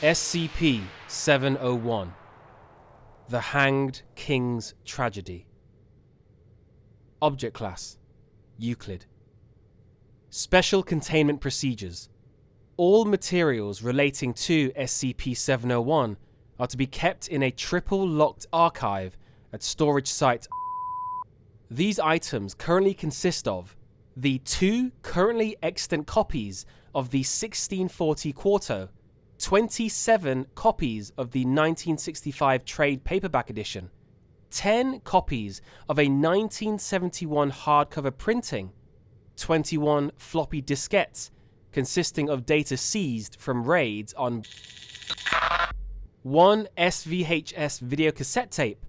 SCP-701 The Hanged King's Tragedy. Object Class Euclid. Special Containment Procedures. All materials relating to SCP-701 are to be kept in a triple-locked archive at storage site. These items currently consist of the 2 currently extant copies of the 1640 quarto, 27 copies of the 1965 trade paperback edition, 10 copies of a 1971 hardcover printing, 21 floppy diskettes consisting of data seized from raids on 1 SVHS videocassette tape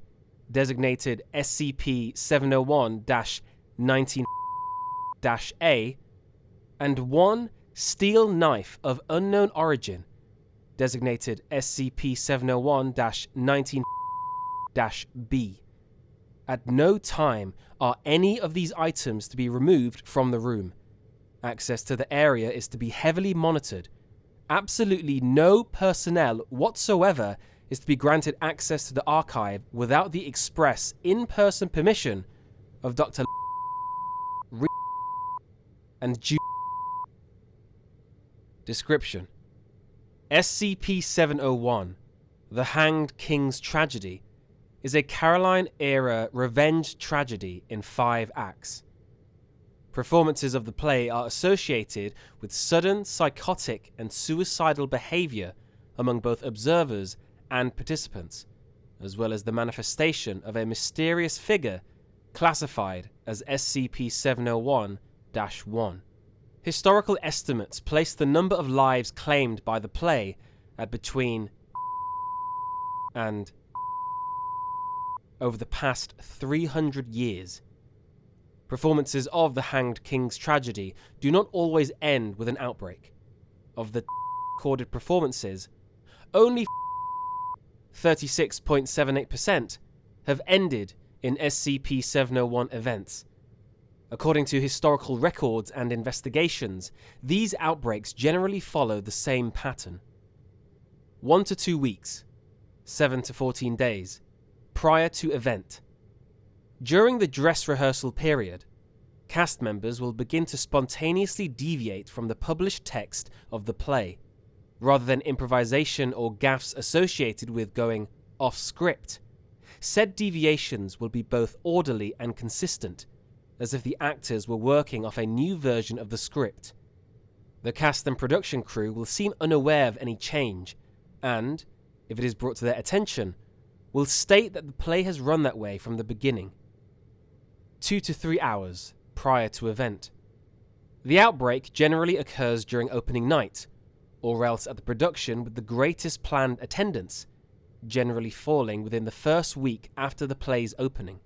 designated SCP-701-19-A, and 1 steel knife of unknown origin designated SCP-701-19-B. At no time are any of these items to be removed from the room. Access to the area is to be heavily monitored. Absolutely no personnel whatsoever is to be granted access to the archive without the express in-person permission of Dr. and Ju. Description: SCP-701, The Hanged King's Tragedy, is a Caroline-era revenge tragedy in 5 acts. Performances of the play are associated with sudden psychotic and suicidal behavior among both observers and participants, as well as the manifestation of a mysterious figure classified as SCP-701-1. Historical estimates place the number of lives claimed by the play at between and over the past 300 years. Performances of The Hanged King's Tragedy do not always end with an outbreak. Of the recorded performances, only 36.78% have ended in SCP-701 events. According to historical records and investigations, these outbreaks generally follow the same pattern. 1 to 2 weeks, 7 to 14 days, prior to event. During the dress rehearsal period, cast members will begin to spontaneously deviate from the published text of the play, rather than improvisation or gaffes associated with going off script. Said deviations will be both orderly and consistent, as if the actors were working off a new version of the script. The cast and production crew will seem unaware of any change, and, if it is brought to their attention, will state that the play has run that way from the beginning. 2 to 3 hours prior to event. The outbreak generally occurs during opening night, or else at the production with the greatest planned attendance, generally falling within the first week after the play's opening.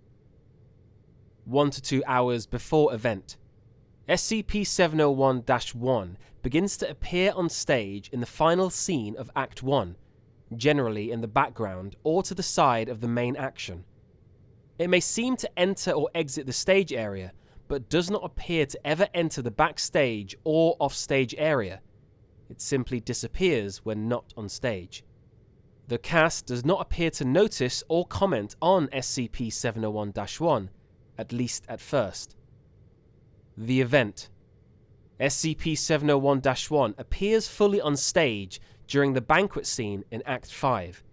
1 to 2 hours before event, SCP-701-1 begins to appear on stage in the final scene of Act 1, generally in the background or to the side of the main action. It may seem to enter or exit the stage area, but does not appear to ever enter the backstage or offstage area. It simply disappears when not on stage. The cast does not appear to notice or comment on SCP-701-1, at least at first. The event. SCP-701-1 appears fully on stage during the banquet scene in Act 5.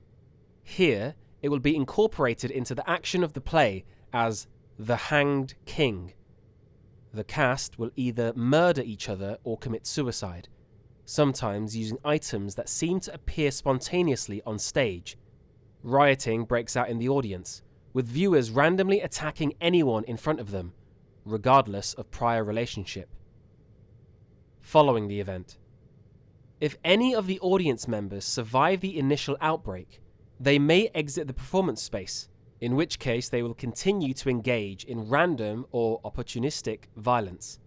Here, it will be incorporated into the action of the play as The Hanged King. The cast will either murder each other or commit suicide, sometimes using items that seem to appear spontaneously on stage. Rioting breaks out in the audience, with viewers randomly attacking anyone in front of them, regardless of prior relationship. Following the event. If any of the audience members survive the initial outbreak, they may exit the performance space, in which case they will continue to engage in random or opportunistic violence.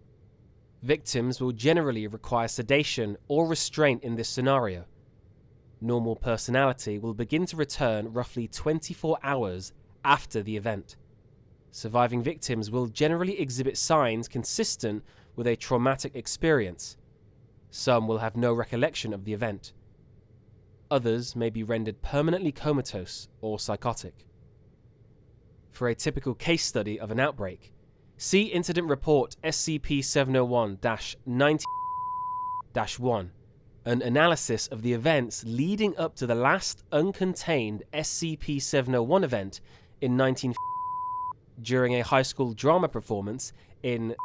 Victims will generally require sedation or restraint in this scenario. Normal personality will begin to return roughly 24 hours after the event. Surviving victims will generally exhibit signs consistent with a traumatic experience. Some will have no recollection of the event. Others may be rendered permanently comatose or psychotic. For a typical case study of an outbreak, see Incident Report SCP-701-90-1, an analysis of the events leading up to the last uncontained SCP-701 event in 19 during a high school drama performance in.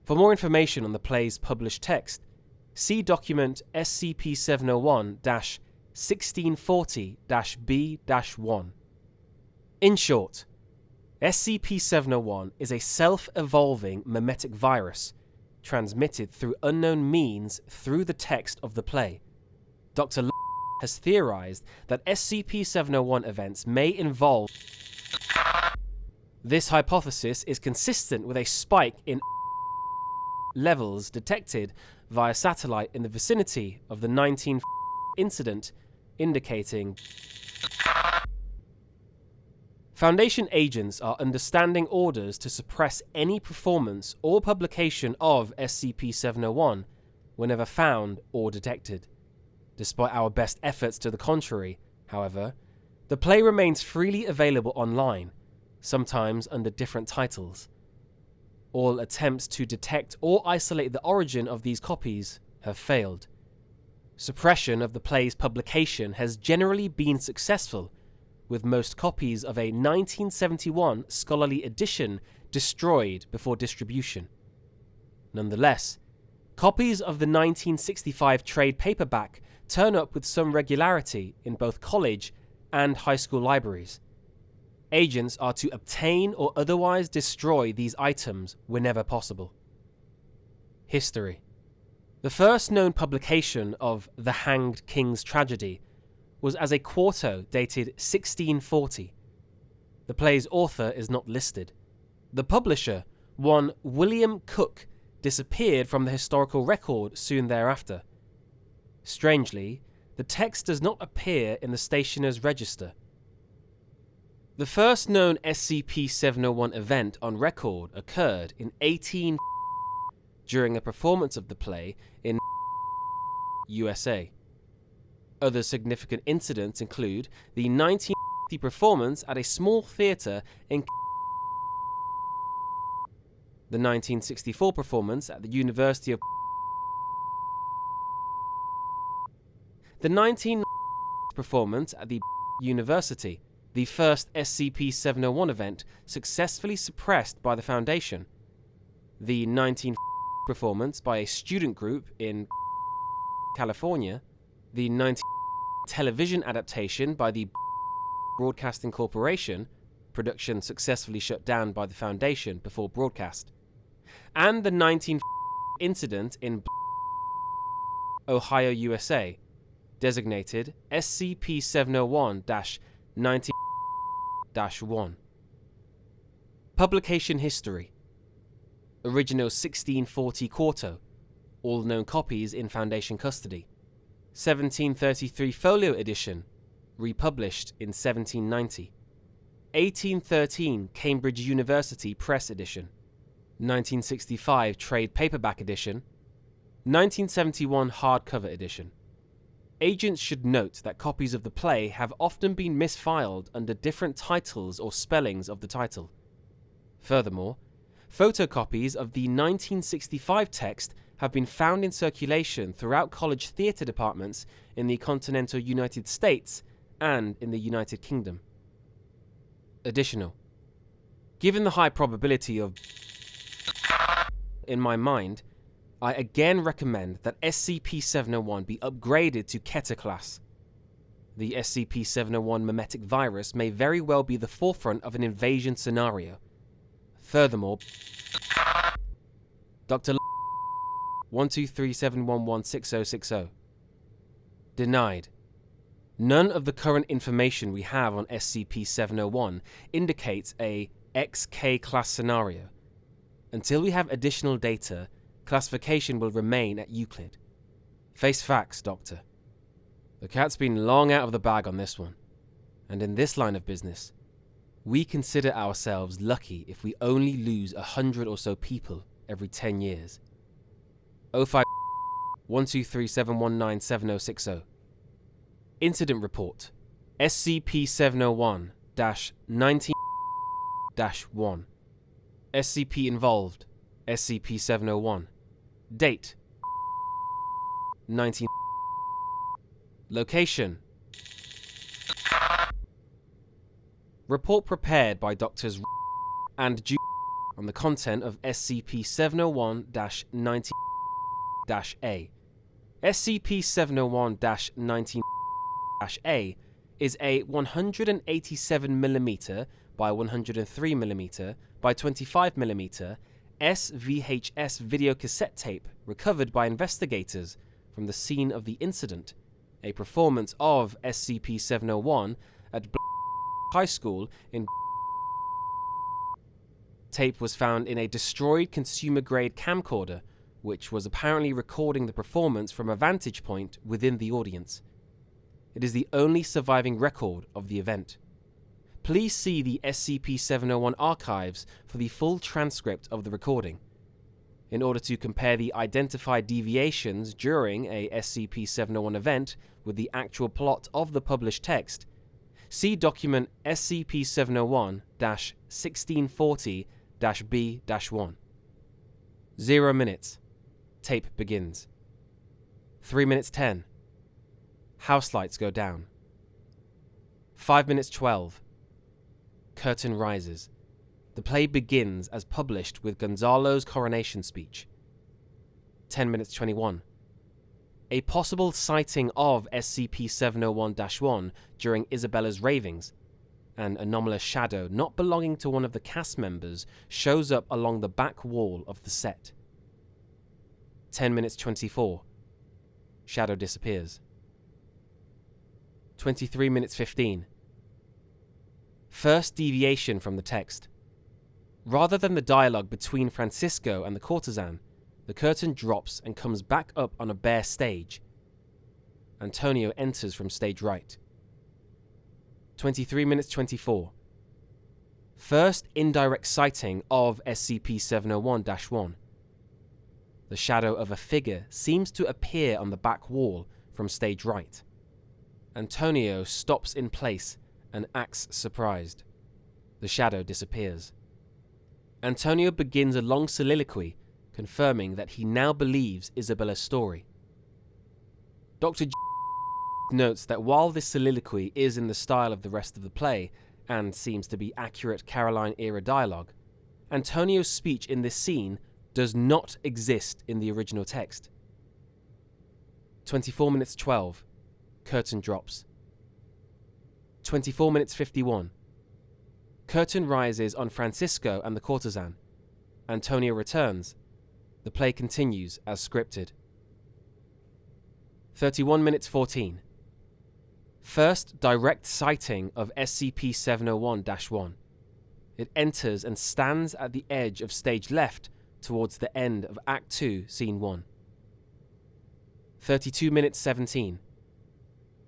For more information on the play's published text, see document SCP-701-1640-B-1. In short, SCP-701 is a self-evolving memetic virus transmitted through unknown means through the text of the play. Dr. has theorized that SCP-701 events may involve. This hypothesis is consistent with a spike in levels detected via satellite in the vicinity of the 19 incident, indicating. Foundation agents are understanding orders to suppress any performance or publication of SCP-701 whenever found or detected. Despite our best efforts to the contrary, however, the play remains freely available online, sometimes under different titles. All attempts to detect or isolate the origin of these copies have failed. Suppression of the play's publication has generally been successful, with most copies of a 1971 scholarly edition destroyed before distribution. Nonetheless, copies of the 1965 trade paperback turn up with some regularity in both college and high school libraries. Agents are to obtain or otherwise destroy these items whenever possible. History. The first known publication of The Hanged King's Tragedy was as a quarto dated 1640. The play's author is not listed. The publisher, one William Cook, disappeared from the historical record soon thereafter. Strangely, the text does not appear in the stationer's register. The first known SCP-701 event on record occurred in 18 during a performance of the play in USA. Other significant incidents include the 1950 performance at a small theatre in the 1964 performance at the University of the 1990 performance at the University, the first SCP-701 event successfully suppressed by the Foundation, the 19 performance by a student group in California, the 19 television adaptation by the Broadcasting Corporation, production successfully shut down by the Foundation before broadcast, and the 19 incident in Ohio, USA, designated SCP-701-19-1. Publication history. Original 1640 quarto, all known copies in Foundation custody. 1733 folio edition, republished in 1790. 1813 Cambridge University Press edition. 1965 trade paperback edition. 1971 hardcover edition. Agents should note that copies of the play have often been misfiled under different titles or spellings of the title. Furthermore, photocopies of the 1965 text have been found in circulation throughout college theatre departments in the continental United States and in the United Kingdom. Additional. Given the high probability of in my mind, I again recommend that SCP-701 be upgraded to Keter class. The SCP-701 memetic virus may very well be the forefront of an invasion scenario. Furthermore, Dr. 123-711-6060. Denied. None of the current information we have on SCP-701 indicates a XK class scenario. Until we have additional data, classification will remain at Euclid. Face facts, Doctor. The cat's been long out of the bag on this one. And in this line of business, we consider ourselves lucky if we only lose 100 or so people every 10 years. 05 123-719-7060. Incident Report SCP-701-19-1. SCP involved SCP-701. Date 19. Location. Report prepared by Doctors and Ju on the content of SCP-701-19-A. SCP-701-19-A is a 187mm by 103mm by 25mm SVHS videocassette tape recovered by investigators from the scene of the incident, a performance of SCP-701 at High School in. Tape was found in a destroyed consumer-grade camcorder, which was apparently recording the performance from a vantage point within the audience. It is the only surviving record of the event. Please see the SCP-701 archives for the full transcript of the recording. In order to compare the identified deviations during a SCP-701 event with the actual plot of the published text, see document SCP-701-1640-B-1. 0 minutes. Tape begins. 3 minutes 10. House lights go down. 5 minutes 12. Curtain rises. The play begins as published with Gonzalo's coronation speech. 10 minutes 21. A possible sighting of SCP-701-1 during Isabella's ravings. An anomalous shadow not belonging to one of the cast members shows up along the back wall of the set. 10 minutes 24. Shadow disappears. 23 minutes 15. First deviation from the text. Rather than the dialogue between Francisco and the courtesan, the curtain drops and comes back up on a bare stage. Antonio enters from stage right. 23 minutes 24. First indirect sighting of SCP-701-1. The shadow of a figure seems to appear on the back wall from stage right. Antonio stops in place and acts surprised. The shadow disappears. Antonio begins a long soliloquy, confirming that he now believes Isabella's story. Dr. notes that while this soliloquy is in the style of the rest of the play, and seems to be accurate Caroline-era dialogue, Antonio's speech in this scene does not exist in the original text. 24 minutes 12. Curtain drops. 24 minutes 51. Curtain rises on Francisco and the courtesan. Antonio returns. The play continues as scripted. 31 minutes 14. First direct sighting of SCP-701-1. It enters and stands at the edge of stage left towards the end of Act 2, Scene 1. 32 minutes 17.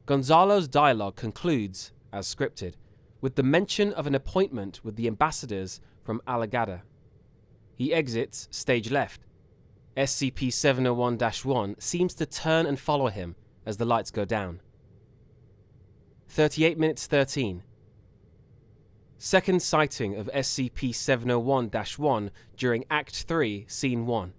Gonzalo's dialogue concludes, as scripted, with the mention of an appointment with the ambassadors from Alagadda. He exits stage left. SCP-701-1 seems to turn and follow him as the lights go down. 38 minutes 13. Second sighting of SCP-701-1 during Act 3, Scene 1.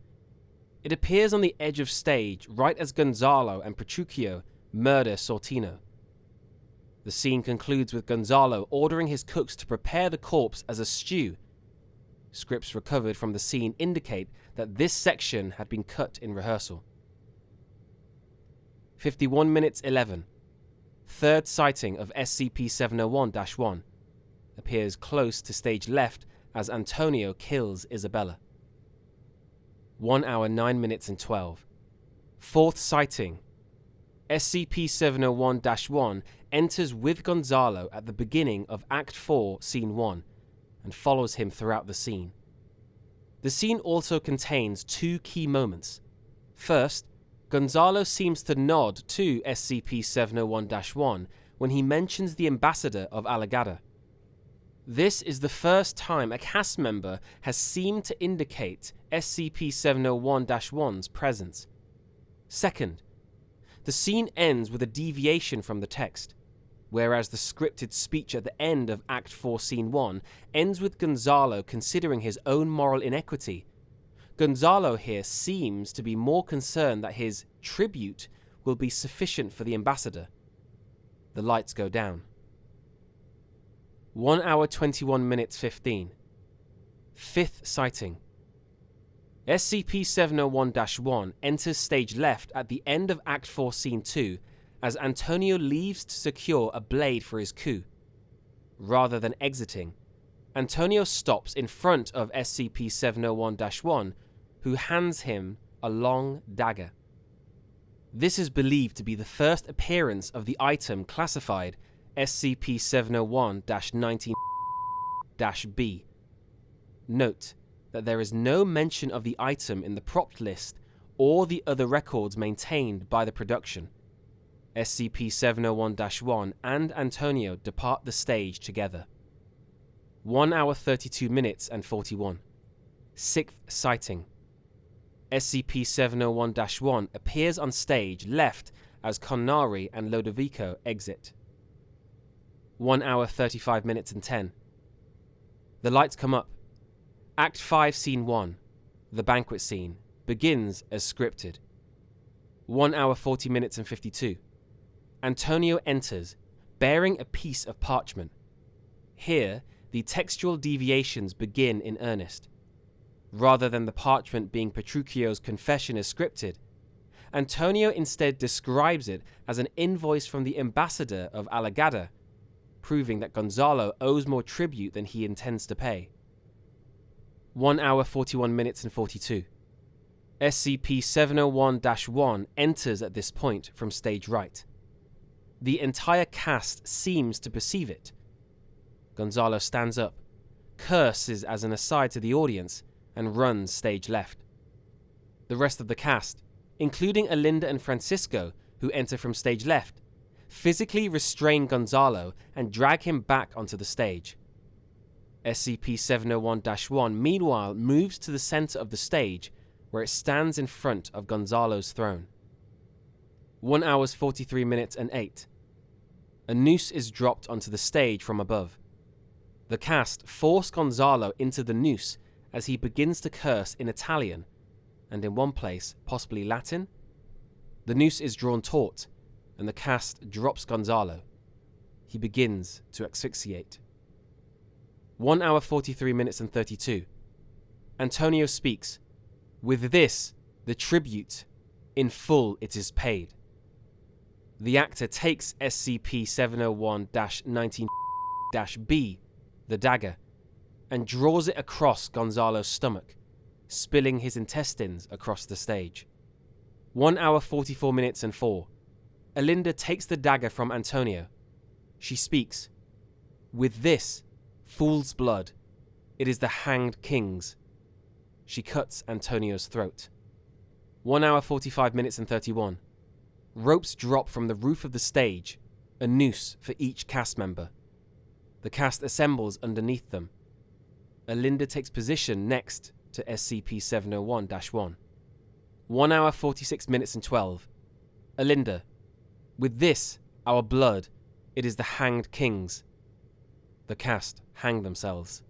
It appears on the edge of stage right as Gonzalo and Petruchio murder Sortino. The scene concludes with Gonzalo ordering his cooks to prepare the corpse as a stew. Scripts recovered from the scene indicate that this section had been cut in rehearsal. 51 minutes 11. Third sighting of SCP-701-1. Appears close to stage left as Antonio kills Isabella. 1 hour 9 minutes and 12. Fourth sighting. SCP-701-1 enters with Gonzalo at the beginning of Act 4, Scene 1, and follows him throughout the scene. The scene also contains two key moments. First, Gonzalo seems to nod to SCP-701-1 when he mentions the ambassador of Alagadda. This is the first time a cast member has seemed to indicate SCP-701-1's presence. Second, the scene ends with a deviation from the text, whereas the scripted speech at the end of Act 4, Scene 1 ends with Gonzalo considering his own moral inequity. Gonzalo here seems to be more concerned that his tribute will be sufficient for the ambassador. The lights go down. 1 hour 21 minutes 15. Fifth sighting. SCP-701-1 enters stage left at the end of Act 4, Scene 2 as Antonio leaves to secure a blade for his coup. Rather than exiting, Antonio stops in front of SCP-701-1, who hands him a long dagger. This is believed to be the first appearance of the item classified SCP-701-19-B. Note that there is no mention of the item in the prop list or the other records maintained by the production. SCP-701-1 and Antonio depart the stage together. 1 hour 32 minutes and 41. Sixth sighting. SCP-701-1 appears on stage left as Connari and Lodovico exit. 1 hour 35 minutes and 10. The lights come up. Act 5, Scene 1, the banquet scene, begins as scripted. 1 hour 40 minutes and 52. Antonio enters, bearing a piece of parchment. Here, the textual deviations begin in earnest. Rather than the parchment being Petruchio's confession as scripted, Antonio instead describes it as an invoice from the ambassador of Alagadda, proving that Gonzalo owes more tribute than he intends to pay. 1 hour 41 minutes and 42. SCP-701-1 enters at this point from stage right. The entire cast seems to perceive it. Gonzalo stands up, curses as an aside to the audience, and runs stage left. The rest of the cast, including Alinda and Francisco, who enter from stage left, physically restrain Gonzalo and drag him back onto the stage. SCP-701-1 meanwhile moves to the center of the stage, where it stands in front of Gonzalo's throne. 1 hour 43 minutes and 8. A noose is dropped onto the stage from above. The cast force Gonzalo into the noose as he begins to curse in Italian, and in one place, possibly Latin. The noose is drawn taut, and the cast drops Gonzalo. He begins to asphyxiate. 1 hour 43 minutes and 32. Antonio speaks. With this, the tribute, in full it is paid. The actor takes SCP-701-19-B, the dagger, and draws it across Gonzalo's stomach, spilling his intestines across the stage. 1 hour 44 minutes and 4. Alinda takes the dagger from Antonio. She speaks. With this, fool's blood, it is the hanged king's. She cuts Antonio's throat. 1 hour 45 minutes and 31. Ropes drop from the roof of the stage, a noose for each cast member. The cast assembles underneath them. Alinda takes position next to SCP-701-1. 1 hour 46 minutes and 12. Alinda. With this, our blood, it is the hanged king's. The cast hang themselves.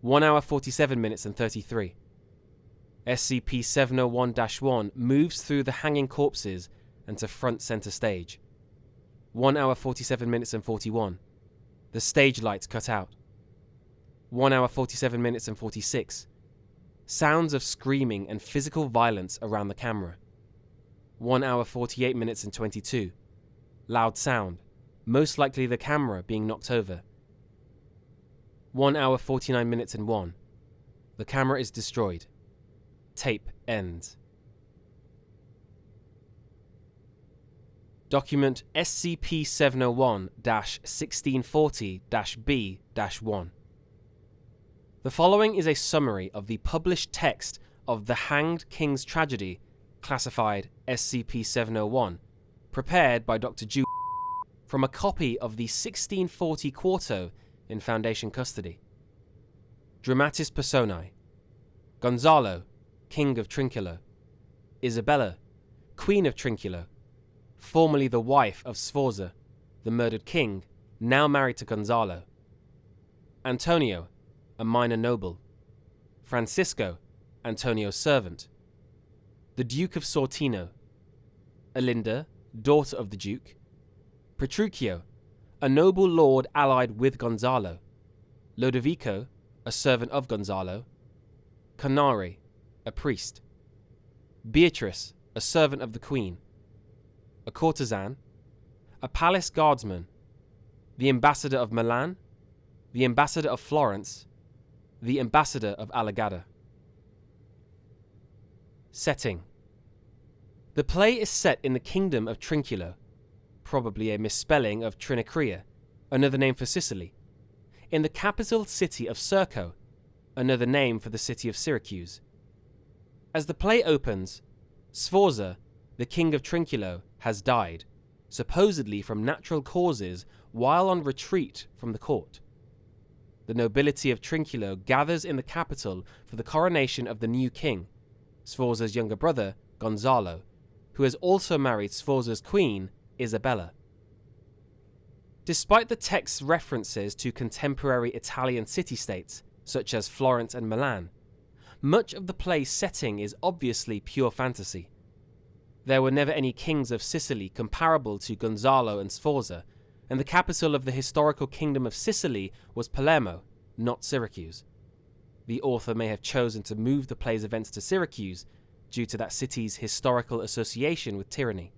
1 hour 47 minutes and 33. SCP-701-1 moves through the hanging corpses and to front center stage. 1 hour 47 minutes and 41. The stage lights cut out. 1 hour 47 minutes and 46. Sounds of screaming and physical violence around the camera. 1 hour 48 minutes and 22. Loud sound, most likely the camera being knocked over. 1 hour 49 minutes and 1. The camera is destroyed. Tape ends. Document SCP-701-1640-B-1. The following is a summary of the published text of The Hanged King's Tragedy, classified SCP-701, prepared by Dr. Ju from a copy of the 1640 quarto in Foundation custody. Dramatis Personae: Gonzalo, King of Trinculo; Isabella, Queen of Trinculo, formerly the wife of Sforza, the murdered king, now married to Gonzalo. Antonio, a minor noble. Francisco, Antonio's servant. The Duke of Sortino. Olinda, daughter of the Duke. Petruchio, a noble lord allied with Gonzalo. Lodovico, a servant of Gonzalo. Canari, a priest. Beatrice, a servant of the Queen. A courtesan. A palace guardsman. The ambassador of Milan. The ambassador of Florence. The ambassador of Alagadda. Setting. The play is set in the kingdom of Trinculo, probably a misspelling of Trinacria, another name for Sicily, in the capital city of Circo, another name for the city of Syracuse. As the play opens, Sforza, the king of Trinculo, has died, supposedly from natural causes while on retreat from the court. The nobility of Trinculo gathers in the capital for the coronation of the new king, Sforza's younger brother, Gonzalo, who has also married Sforza's queen, Isabella. Despite the text's references to contemporary Italian city-states, such as Florence and Milan, much of the play's setting is obviously pure fantasy. There were never any kings of Sicily comparable to Gonzalo and Sforza, and the capital of the historical kingdom of Sicily was Palermo, not Syracuse. The author may have chosen to move the play's events to Syracuse due to that city's historical association with tyranny.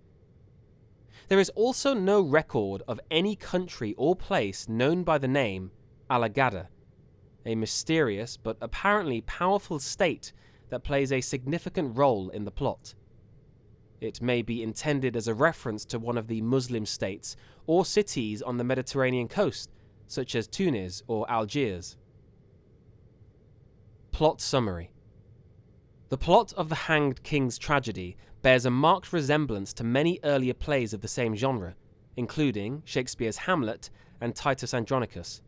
There is also no record of any country or place known by the name Alagadda, a mysterious but apparently powerful state that plays a significant role in the plot. It may be intended as a reference to one of the Muslim states or cities on the Mediterranean coast, such as Tunis or Algiers. Plot summary. The plot of The Hanged King's Tragedy bears a marked resemblance to many earlier plays of the same genre, including Shakespeare's Hamlet and Titus Andronicus.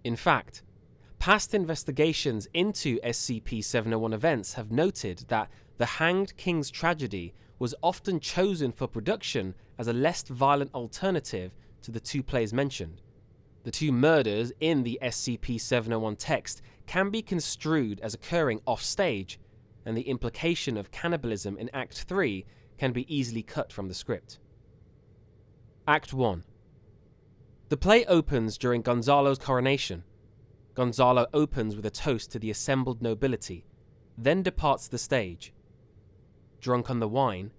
In fact, past investigations into SCP-701 events have noted that The Hanged King's Tragedy was often chosen for production as a less violent alternative to the two plays mentioned. The two murders in the SCP-701 text can be construed as occurring off-stage, and the implication of cannibalism in Act 3 can be easily cut from the script. Act 1. The play opens during Gonzalo's coronation. Gonzalo opens with a toast to the assembled nobility, then departs the stage. Drunk on the wine,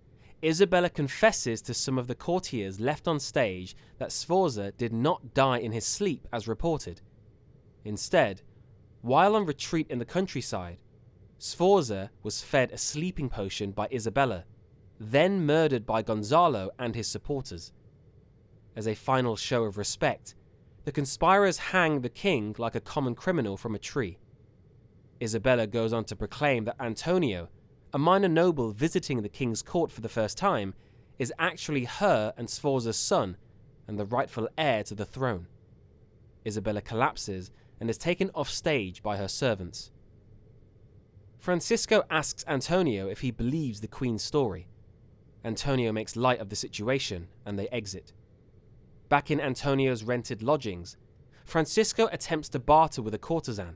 Isabella confesses to some of the courtiers left on stage that Sforza did not die in his sleep as reported. Instead, while on retreat in the countryside, Sforza was fed a sleeping potion by Isabella, then murdered by Gonzalo and his supporters. As a final show of respect, the conspirators hang the king like a common criminal from a tree. Isabella goes on to proclaim that Antonio, a minor noble visiting the king's court for the first time, is actually her and Sforza's son and the rightful heir to the throne. Isabella collapses and is taken off stage by her servants. Francisco asks Antonio if he believes the queen's story. Antonio makes light of the situation and they exit. Back in Antonio's rented lodgings, Francisco attempts to barter with a courtesan.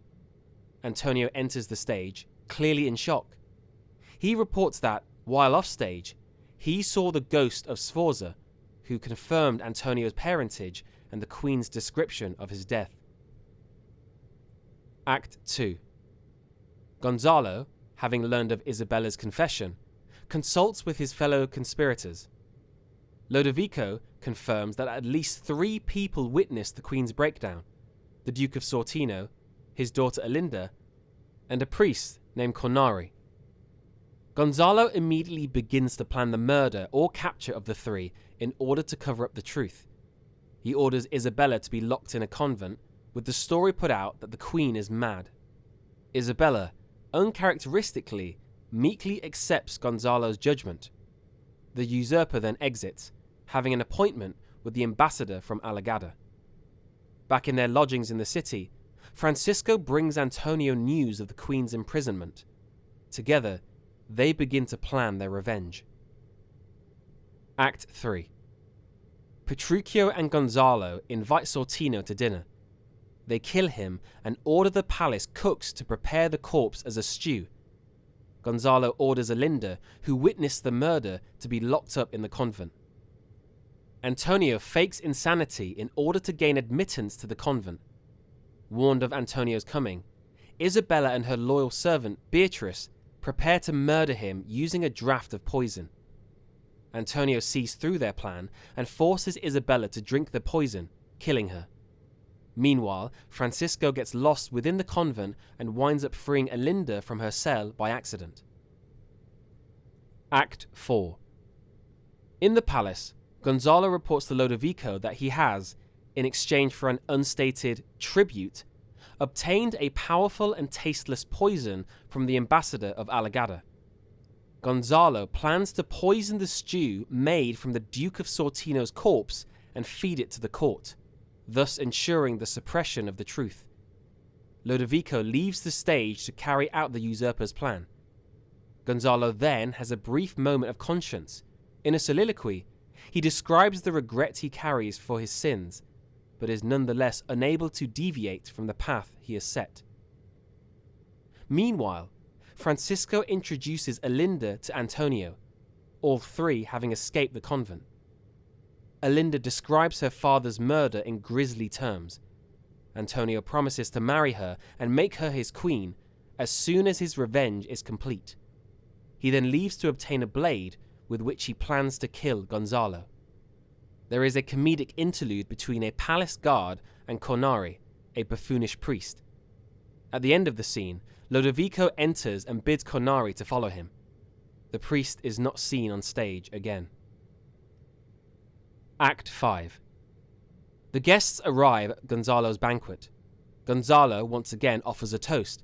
Antonio enters the stage, clearly in shock. He reports that, while off stage, he saw the ghost of Sforza, who confirmed Antonio's parentage and the queen's description of his death. Act 2. Gonzalo, having learned of Isabella's confession, consults with his fellow conspirators. Lodovico confirms that at least 3 people witnessed the queen's breakdown: the Duke of Sortino, his daughter Olinda, and a priest named Cornari. Gonzalo immediately begins to plan the murder or capture of the 3 in order to cover up the truth. He orders Isabella to be locked in a convent, with the story put out that the queen is mad. Isabella, uncharacteristically, meekly accepts Gonzalo's judgment. The usurper then exits, having an appointment with the ambassador from Alagadda. Back in their lodgings in the city, Francisco brings Antonio news of the queen's imprisonment. Together, they begin to plan their revenge. Act 3. Petruchio and Gonzalo invite Sortino to dinner. They kill him and order the palace cooks to prepare the corpse as a stew. Gonzalo orders Alinda, who witnessed the murder, to be locked up in the convent. Antonio fakes insanity in order to gain admittance to the convent. Warned of Antonio's coming, Isabella and her loyal servant, Beatrice, prepare to murder him using a draught of poison. Antonio sees through their plan and forces Isabella to drink the poison, killing her. Meanwhile, Francisco gets lost within the convent and winds up freeing Alinda from her cell by accident. Act 4. In the palace, Gonzalo reports to Lodovico that he has, in exchange for an unstated tribute, obtained a powerful and tasteless poison from the ambassador of Alagadda. Gonzalo plans to poison the stew made from the Duke of Sortino's corpse and feed it to the court, thus ensuring the suppression of the truth. Lodovico leaves the stage to carry out the usurper's plan. Gonzalo then has a brief moment of conscience. In a soliloquy, he describes the regret he carries for his sins, but is nonetheless unable to deviate from the path he has set. Meanwhile, Francisco introduces Alinda to Antonio, all three having escaped the convent. Alinda describes her father's murder in grisly terms. Antonio promises to marry her and make her his queen as soon as his revenge is complete. He then leaves to obtain a blade with which he plans to kill Gonzalo. There is a comedic interlude between a palace guard and Cornari, a buffoonish priest. At the end of the scene, Lodovico enters and bids Cornari to follow him. The priest is not seen on stage again. Act 5. The guests arrive at Gonzalo's banquet. Gonzalo once again offers a toast,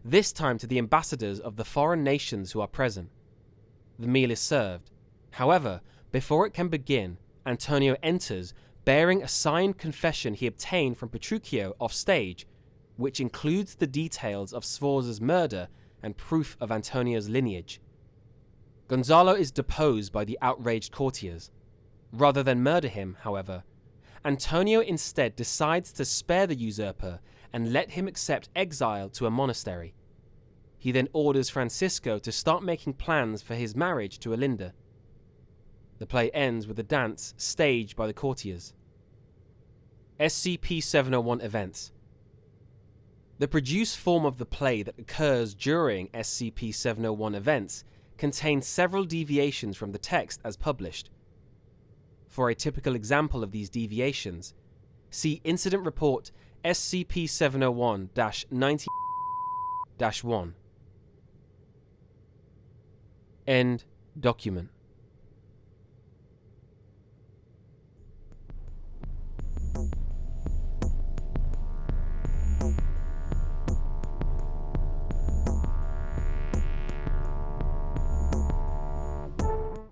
this time to the ambassadors of the foreign nations who are present. The meal is served. However, before it can begin, Antonio enters, bearing a signed confession he obtained from Petruchio off stage, which includes the details of Sforza's murder and proof of Antonio's lineage. Gonzalo is deposed by the outraged courtiers. Rather than murder him, however, Antonio instead decides to spare the usurper and let him accept exile to a monastery. He then orders Francisco to start making plans for his marriage to Alinda. The play ends with a dance staged by the courtiers. SCP-701 events. The produced form of the play that occurs during SCP-701 events contains several deviations from the text as published. For a typical example of these deviations, see Incident Report SCP-701-90-1. End document.